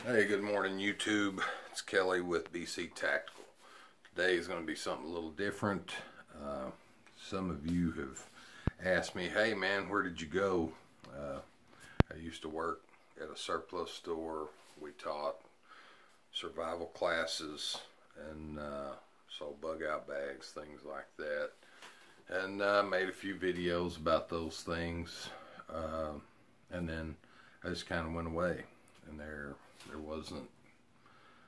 Hey, good morning YouTube. It's Kelly with BC Tactical. Today is going to be something a little different. Some of you have asked me, hey man, where did you go? I used to work at a surplus store. We taught survival classes and sold bug out bags, things like that. And made a few videos about those things. And then I just kind of went away. And there wasn't,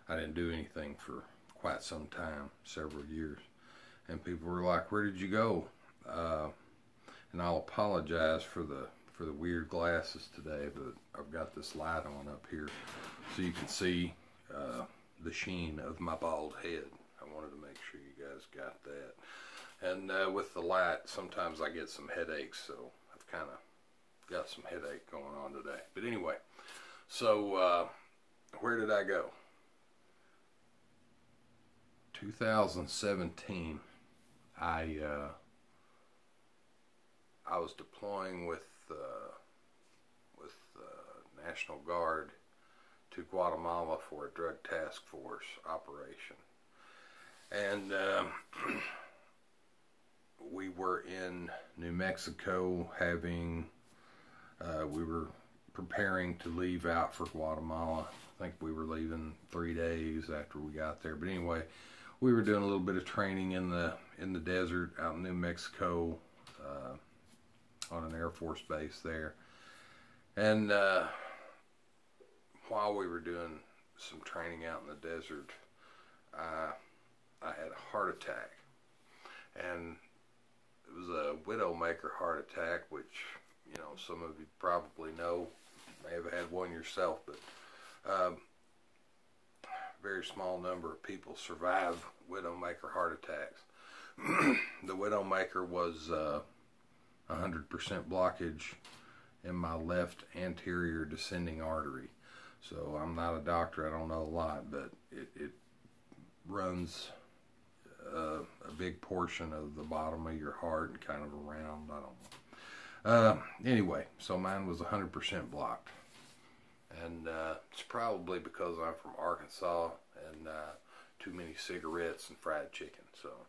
I didn't do anything for quite some time, several years. And people were like, where did you go? And I'll apologize for the weird glasses today, but I've got this light on up here so you can see the sheen of my bald head. I wanted to make sure you guys got that. And with the light, sometimes I get some headaches, so I've kind of got some headache going on today. But anyway, so where did I go? 2017, I was deploying with National Guard to Guatemala for a drug task force operation, and we were in New Mexico having we were preparing to leave out for Guatemala. I think we were leaving 3 days after we got there, but anyway, we were doing a little bit of training in the desert out in New Mexico on an Air Force base there. And while we were doing some training out in the desert, I had a heart attack, and it was a widowmaker heart attack, which, you know, some of you probably know, may have had one yourself, but very small number of people survive widowmaker heart attacks. The widowmaker was 100% blockage in my left anterior descending artery. So I'm not a doctor, I don't know a lot, but it runs a big portion of the bottom of your heart and kind of around, I don't know. Anyway, so mine was 100% blocked. And it's probably because I'm from Arkansas and too many cigarettes and fried chicken. So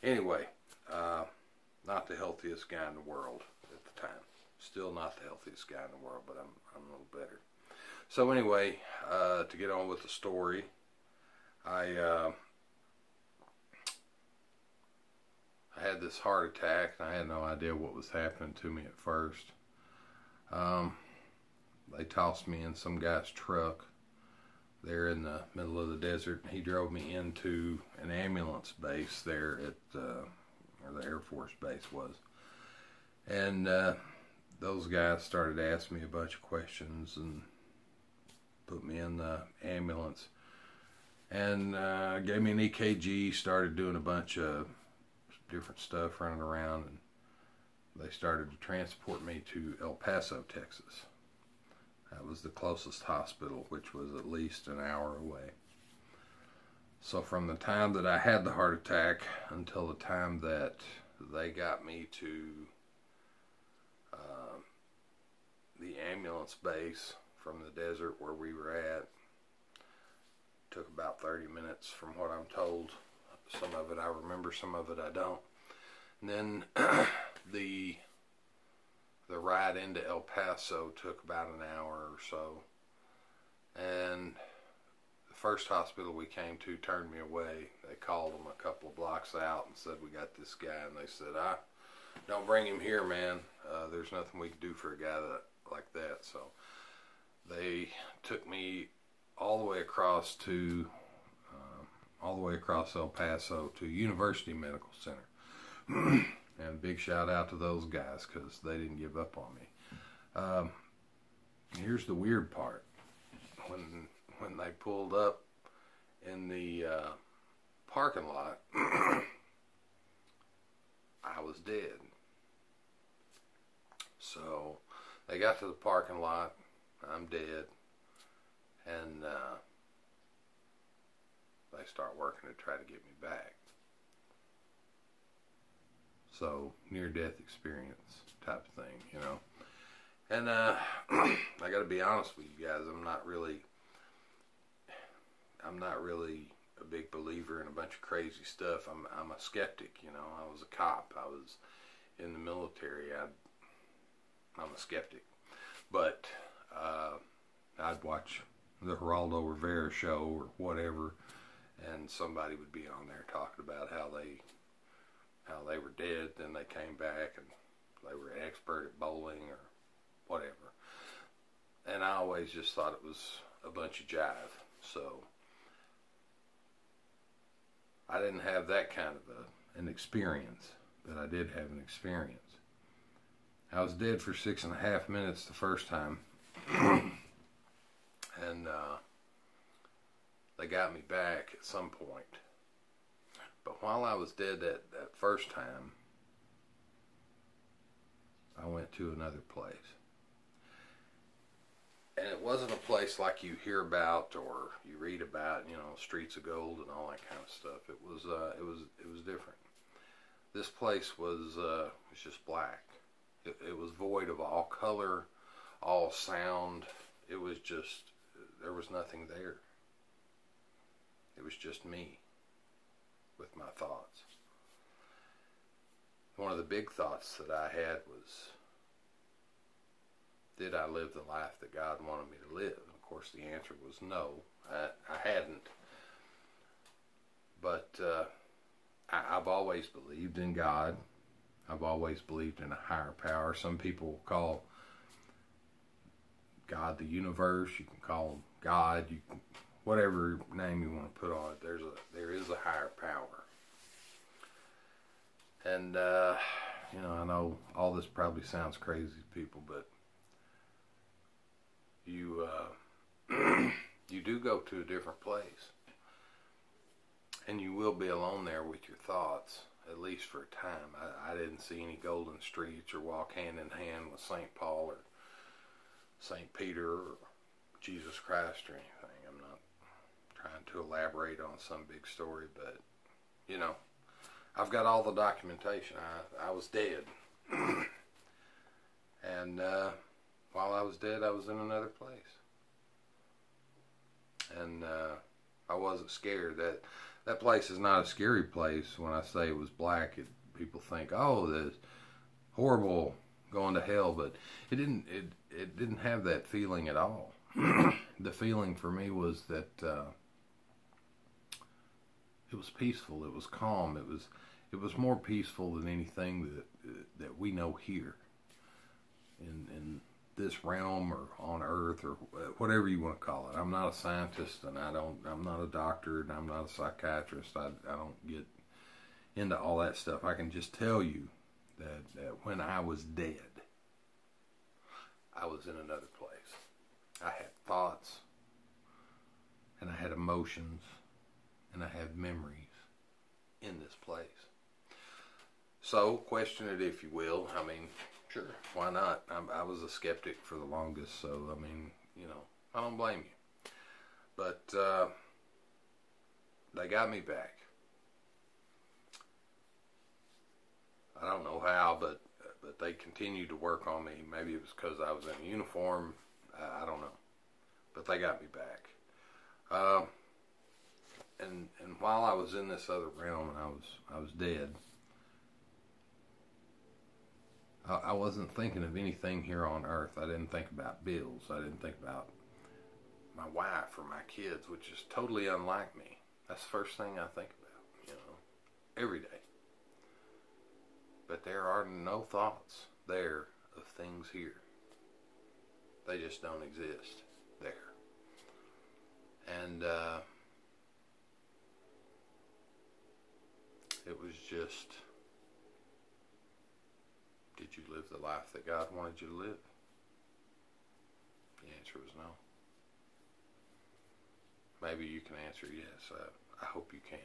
anyway, not the healthiest guy in the world at the time. Still not the healthiest guy in the world, but I'm a little better. So anyway, to get on with the story, I had this heart attack, and I had no idea what was happening to me at first. They tossed me in some guy's truck there in the middle of the desert, and he drove me into an ambulance base there at where the Air Force base was. And those guys started asking me a bunch of questions and put me in the ambulance and gave me an EKG, started doing a bunch of different stuff, running around, and they started to transport me to El Paso, Texas. That was the closest hospital, which was at least an hour away. So from the time that I had the heart attack until the time that they got me to the ambulance base from the desert where we were at, took about 30 minutes from what I'm told. Some of it I remember, some of it I don't. And then the ride into El Paso took about an hour or so. And the first hospital we came to turned me away. They called them a couple of blocks out and said, we got this guy. And they said, don't bring him here, man. There's nothing we can do for a guy like that. So they took me all the way across to El Paso to University Medical Center. And big shout out to those guys, because they didn't give up on me. Here's the weird part. When they pulled up in the parking lot, I was dead. So they got to the parking lot, I'm dead, and they start working to try to get me back. So, near-death experience type of thing, you know. And I got to be honest with you guys, I'm not really I'm not really a big believer in a bunch of crazy stuff. I'm a skeptic, you know. I was a cop. I was in the military. I'm a skeptic. But I'd watch the Geraldo Rivera show or whatever, and somebody would be on there talking about how they were dead, then they came back and they were an expert at bowling or whatever. And I always just thought it was a bunch of jive. So I didn't have that kind of an experience, but I did have an experience. I was dead for 6.5 minutes the first time, and they got me back at some point. But while I was dead that first time, I went to another place. And it wasn't a place like you hear about or you read about, you know, streets of gold and all that kind of stuff. It was different. This place was just black. It was void of all color, all sound. It was just, there was nothing there. It was just me with my thoughts. One of the big thoughts that I had was, did I live the life that God wanted me to live? And of course the answer was no, I hadn't. But I've always believed in God. I've always believed in a higher power. Some people call God the universe. You can call him God. You can, whatever name you want to put on it. There is a higher power. And you know, I know all this probably sounds crazy to people, but you you do go to a different place, and you will be alone there with your thoughts, at least for a time. I didn't see any golden streets or walk hand in hand with St. Paul or St. Peter or Jesus Christ or anything. I'm not trying to elaborate on some big story, but you know, I've got all the documentation. I was dead. And while I was dead, I was in another place. And I wasn't scared. That place is not a scary place. When I say it was black, people think, oh, that's horrible, going to hell. But it didn't have that feeling at all. The feeling for me was that it was peaceful. It was calm. It was more peaceful than anything that we know here in this realm or on earth or whatever you want to call it. I'm not a scientist, and I'm not a doctor, and I'm not a psychiatrist. I don't get into all that stuff. I can just tell you that when I was dead, I was in another place. I had thoughts, and I had emotions, and I had memories in this place. So, question it if you will. I mean, sure, why not? I was a skeptic for the longest, so, I mean, you know, I don't blame you. But they got me back. I don't know how, but they continued to work on me. Maybe it was because I was in a uniform. I don't know. But they got me back. And while I was in this other realm and I was dead, I wasn't thinking of anything here on earth. I didn't think about bills. I didn't think about my wife or my kids, which is totally unlike me. That's the first thing I think about, you know, every day. But there are no thoughts there of things here. They just don't exist there. And it was just, did you live the life that God wanted you to live? The answer was no. Maybe you can answer yes. I hope you can.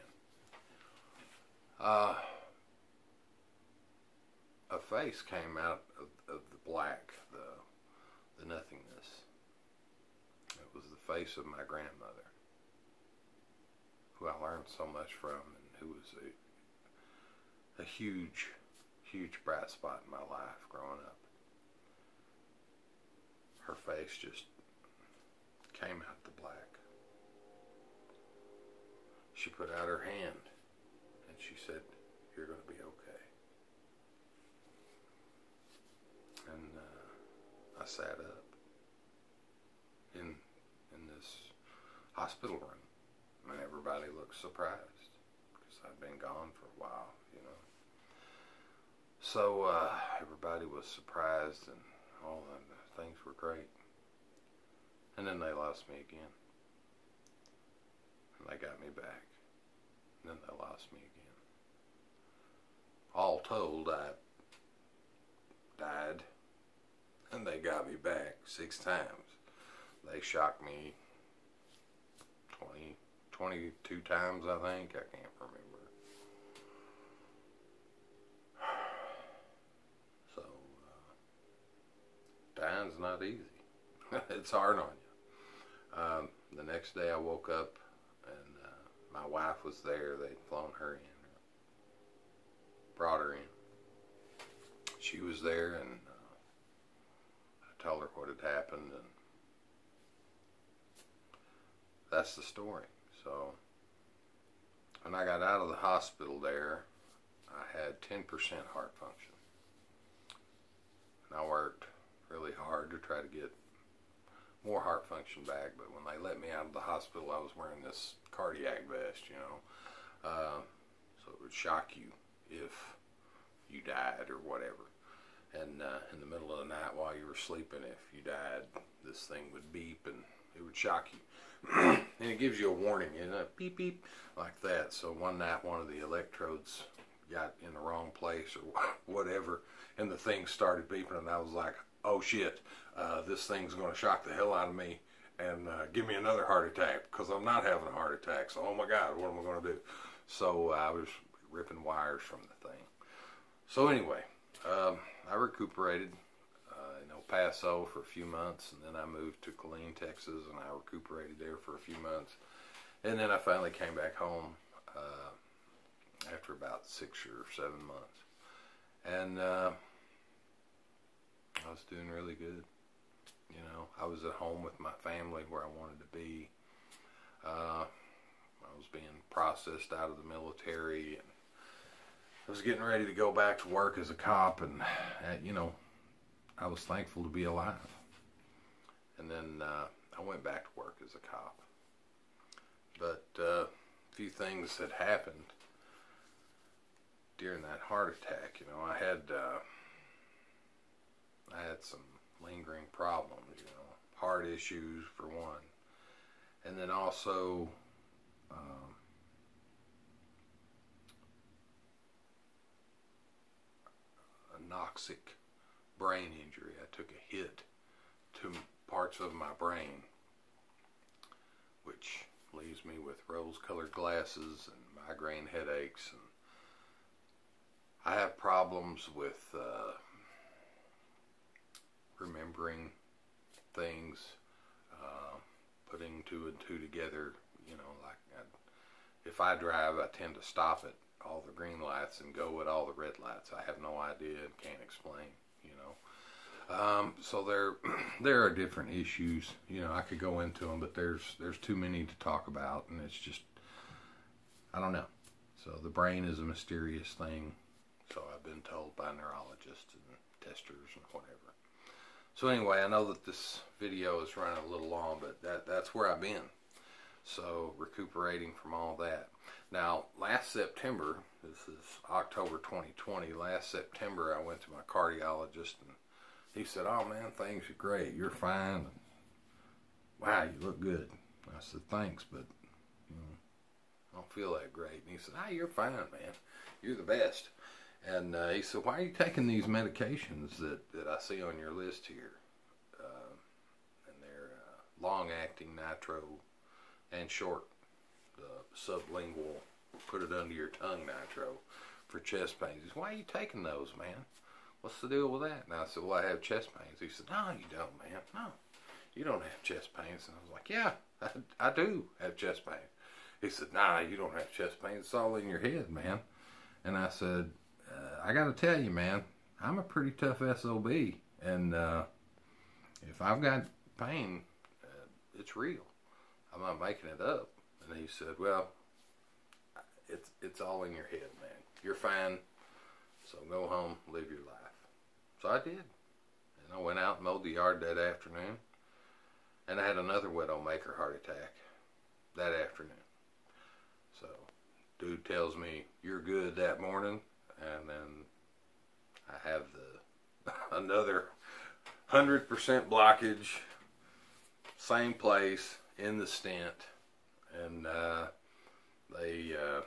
A face came out of the black, the nothingness. It was the face of my grandmother, who I learned so much from, and who was a huge, huge bright spot in my life growing up. Her face just came out the black. she put out her hand and she said, "You're going to be okay." And I sat up in this hospital room, and everybody looked surprised because I'd been gone for a while, you know. So everybody was surprised, and all the things were great. And then they lost me again. And they got me back. And then they lost me again. All told, I died. And they got me back 6 times. They shocked me 22 times, I think. I can't remember. So, dying's not easy. It's hard on you. The next day I woke up and my wife was there. They'd flown her in, brought her in. She was there, and I told her what had happened, and that's the story. So when I got out of the hospital there, I had 10% heart function, and I worked really hard to try to get more heart function back. But when they let me out of the hospital, I was wearing this cardiac vest, you know, so it would shock you if you died or whatever. And in the middle of the night while you were sleeping, if you died, this thing would beep and it would shock you. And it gives you a warning, you know, beep beep, like that. So one night one of the electrodes got in the wrong place or whatever, and the thing started beeping, and I was like, oh shit, this thing's going to shock the hell out of me and give me another heart attack, because I'm not having a heart attack. So, oh my God, what am I going to do? So I was ripping wires from the thing. So anyway, I recuperated in El Paso for a few months, and then I moved to Killeen, Texas, and I recuperated there for a few months. And then I finally came back home after about 6 or 7 months. And I was doing really good. You know, I was at home with my family where I wanted to be. I was being processed out of the military, and I was getting ready to go back to work as a cop, and you know, I was thankful to be alive. And then I went back to work as a cop. But a few things had happened during that heart attack. You know, I had some lingering problems, you know, heart issues for one, and then also a noxic brain injury. I took a hit to parts of my brain, which leaves me with rose-colored glasses and migraine headaches, and I have problems with remembering things, putting 2 and 2 together. You know, like if I drive, I tend to stop at all the green lights and go at all the red lights. I have no idea and can't explain, you know. So there are different issues. You know, I could go into them, but there's too many to talk about, and it's just, I don't know. So the brain is a mysterious thing, so I've been told by neurologists and testers and whatever. So anyway, I know that this video is running a little long, but that's where I've been. So recuperating from all that. Now, last September, this is October 2020, last September I went to my cardiologist, and he said, oh man, things are great, you're fine. Wow, you look good. I said, thanks, but you know, I don't feel that great. And he said, you're fine, man. You're the best. And he said, why are you taking these medications that I see on your list here? And they're long-acting nitro and short, the sublingual, put it under your tongue nitro for chest pains. He said, why are you taking those, man? What's the deal with that? And I said, well, I have chest pains. He said, no, you don't, man. No, you don't have chest pains. And I was like, yeah, I do have chest pain. He said, nah, you don't have chest pains. It's all in your head, man. And I said, I got to tell you, man, I'm a pretty tough SOB. And if I've got pain, it's real. I'm not making it up. And he said, well, it's all in your head, man. You're fine, so go home, live your life. So I did. And I went out and mowed the yard that afternoon. And I had another widowmaker heart attack that afternoon. So, dude tells me, you're good that morning. And then I have another 100% blockage, same place, in the stent. And they, of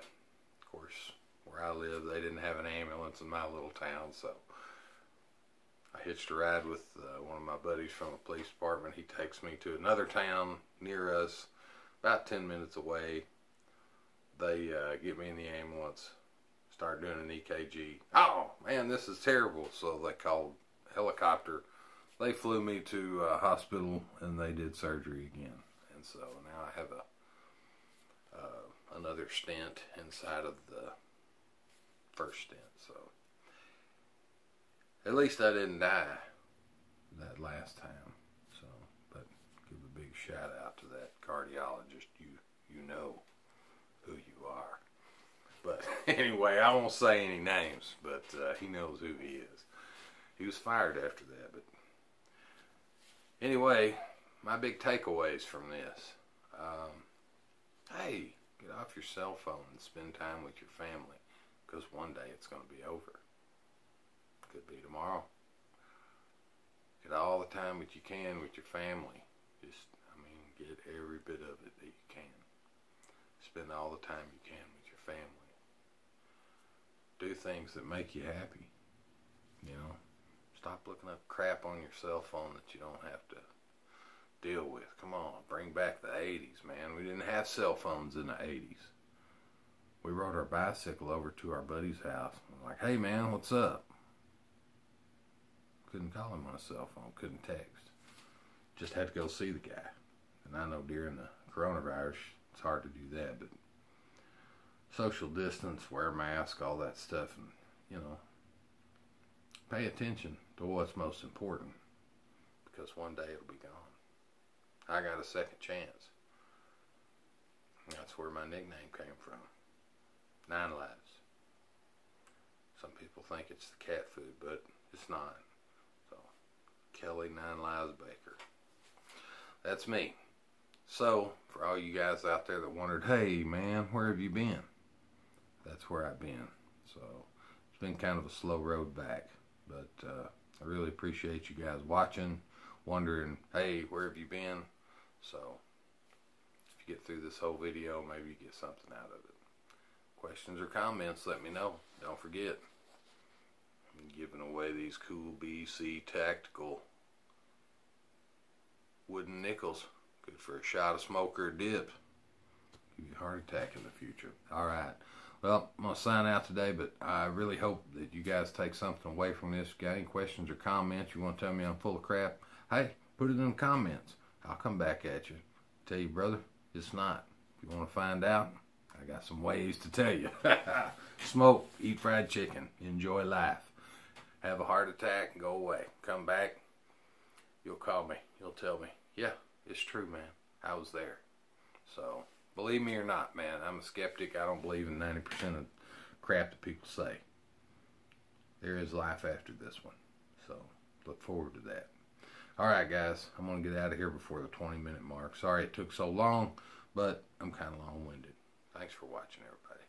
course, where I live, they didn't have an ambulance in my little town, so I hitched a ride with one of my buddies from the police department. He takes me to another town near us, about 10 minutes away. They get me in the ambulance, start doing an EKG. Oh, man, this is terrible. So they called a helicopter. They flew me to a hospital, and they did surgery again. And so now I have another stent inside of the first stent. So at least I didn't die that last time. So, but give a big shout out to that cardiologist. You know who you are. But anyway, I won't say any names, but he knows who he is. He was fired after that. But anyway, my big takeaways from this. Hey, get off your cell phone and spend time with your family, because one day it's going to be over. Could be tomorrow. Get all the time that you can with your family. Just, get every bit of it that you can. Spend all the time you can with your family. Do things that make you happy. You know, stop looking up crap on your cell phone that you don't have to deal with. Come on, bring back the 80s, man. We didn't have cell phones in the 80s. We rode our bicycle over to our buddy's house. I'm like, hey man, what's up? Couldn't call him on a cell phone, couldn't text. Just had to go see the guy. And I know during the coronavirus, it's hard to do that, but social distance, wear a mask, all that stuff, and, pay attention to what's most important, because one day it'll be gone. I got a second chance. That's where my nickname came from. 9 lives. Some people think it's the cat food, but it's not. So, Kelly 9 Lives Baker. That's me. So, for all you guys out there that wondered, hey man, where have you been? That's where I've been. So, it's been kind of a slow road back. But I really appreciate you guys watching, wondering, hey, where have you been? So, if you get through this whole video, maybe you get something out of it. Questions or comments, let me know. Don't forget, I'm giving away these cool BC Tactical wooden nickels. Good for a shot of smoke or a dip. Give you a heart attack in the future. Alright. Well, I'm going to sign out today, but I really hope that you guys take something away from this. If you got any questions or comments, you want to tell me I'm full of crap, hey, put it in the comments. I'll come back at you. Tell you, brother, it's not. If you want to find out, I got some ways to tell you. Smoke, eat fried chicken, enjoy life. Have a heart attack and go away. Come back, you'll call me. You'll tell me, yeah, it's true, man. I was there. So, believe me or not, man, I'm a skeptic. I don't believe in 90% of crap that people say. There is life after this one. So, look forward to that. Alright, guys, I'm going to get out of here before the 20-minute mark. Sorry it took so long, but I'm kind of long-winded. Thanks for watching, everybody.